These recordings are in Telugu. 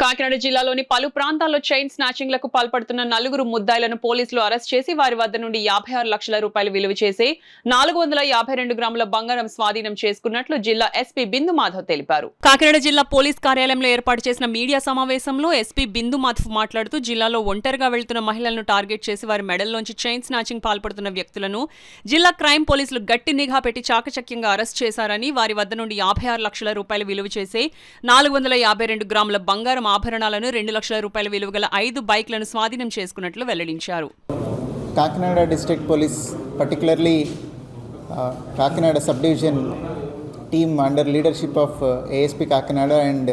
కాకినాడ జిల్లాలోని పలు ప్రాంతాల్లో చైన్ స్నాచింగ్లకు పాల్పడుతున్న నలుగురు ముద్దాయిలను పోలీసులు అరెస్ట్ చేసి వారి వద్ద నుండి 56 లక్షల రూపాయలు విలువ చేసే 452 గ్రాముల బంగారం స్వాధీనం చేసుకున్నట్లు జిల్లా ఎస్పీ బిందు మాధవ్ తెలిపారు. కాకినాడ జిల్లా పోలీస్ కార్యాలయంలో ఏర్పాటు చేసిన మీడియా సమావేశంలో ఎస్పీ బిందు మాధవ్ మాట్లాడుతూ జిల్లాలో ఒంటరిగా వెళ్తున్న మహిళలను టార్గెట్ చేసి వారి మెడల్లోంచి చైన్ స్నాచింగ్ పాల్పడుతున్న వ్యక్తులను జిల్లా క్రైమ్ పోలీసులు గట్టి నిఘా పెట్టి చాకచక్యంగా అరెస్ట్ చేశారని, వారి వద్ద నుండి 56 లక్షల రూపాయలు విలువ చేసే 452 గ్రాముల బంగారం ఆభరణాలను 2 లక్షల రూపాయల విలువ గల 5 బైక్లను స్వాధీనం చేసుకున్నట్లు వెల్లడించారు. Kakinada district police particularly Kakinada sub division team under leadership of ASP Kakinada and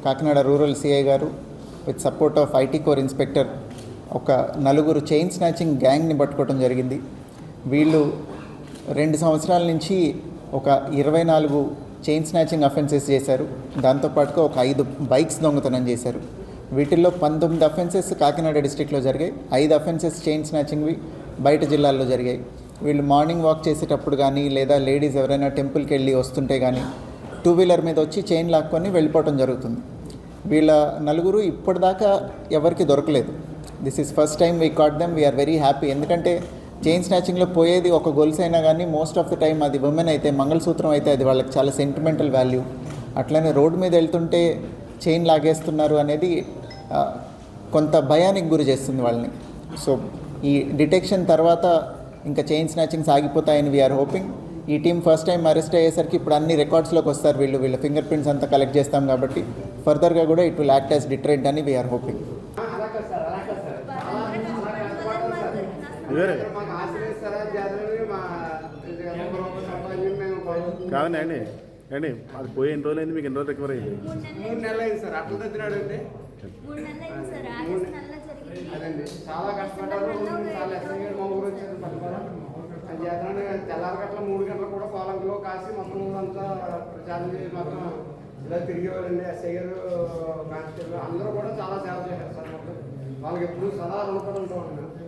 Kakinada rural CI గారు with support of IT core inspector ఒక నలుగురు చైన్ స్నాచింగ్ గ్యాంగ్ని పట్టుకోవడం జరిగింది. వీళ్ళు 2 సంవత్సరాల నుంచి ఒక 24 చైన్ స్నాచింగ్ అఫెన్సెస్ చేశారు. దాంతోపాటుగా ఒక 5 బైక్స్ దొంగతనం చేశారు. వీటిల్లో 19 అఫెన్సెస్ కాకినాడ డిస్ట్రిక్ట్లో జరిగాయి. 5 అఫెన్సెస్ చైన్ స్నాచింగ్వి బయట జిల్లాల్లో జరిగాయి. వీళ్ళు మార్నింగ్ వాక్ చేసేటప్పుడు కానీ లేదా లేడీస్ ఎవరైనా టెంపుల్కి వెళ్ళి వస్తుంటే కానీ 2 వీలర్ మీద వచ్చి చైన్ లాక్కొని వెళ్ళిపోవడం జరుగుతుంది. వీళ్ళ నలుగురు ఇప్పటిదాకా ఎవరికి దొరకలేదు. This is first time we caught them. We are very happy. ఎందుకంటే చైన్ స్నాచింగ్లో పోయేది ఒక గొలుసు అయినా కానీ మోస్ట్ ఆఫ్ ద టైం అది ఉమెన్ అయితే, మంగళసూత్రం అయితే అది వాళ్ళకి చాలా సెంటిమెంటల్ వాల్యూ. అట్లనే రోడ్డు మీద వెళ్తుంటే చైన్ లాగేస్తున్నారు అనేది కొంత భయానికి గురి చేస్తుంది వాళ్ళని. సో ఈ డిటెక్షన్ తర్వాత ఇంకా చైన్ స్నాచింగ్స్ ఆగిపోతాయని వీఆర్ హోపింగ్. ఈ టీం ఫస్ట్ టైం అరెస్ట్ అయ్యేసరికి ఇప్పుడు అన్ని రికార్డ్స్లోకి వస్తారు. వీళ్ళ ఫింగర్ ప్రింట్స్ అంతా కలెక్ట్ చేస్తాం కాబట్టి ఫర్దర్గా కూడా it will act as deterrent అని వీఆర్ హోపింగ్. కాదండి అండి అది పోయి ఎన్ని రోజులు అయింది? మీకు ఎన్ని రోజులు రికవర్ అయింది? 3 నెలలు అయింది సార్. అట్లా తగ్గినాడు అండి. అదండి చాలా కష్టపడ్డారు. 3 సార్లు ఎస్ఐ మా ఊరు వచ్చారు పట్టుకోవడం అది చేతనండి. తెల్లారి గంటల 3 గంటలు కూడా పొలంలో కాసి మొత్తం ఊరంతా ప్రచారం చేసి మొత్తం ఇలా తిరిగేవారండి. ఎస్ఐ గారు, కానిస్టేబుల్ అందరూ కూడా చాలా సేవ చేశారు సార్. మొత్తం వాళ్ళకి ఎప్పుడు సదా రుణపడి ఉంటాం.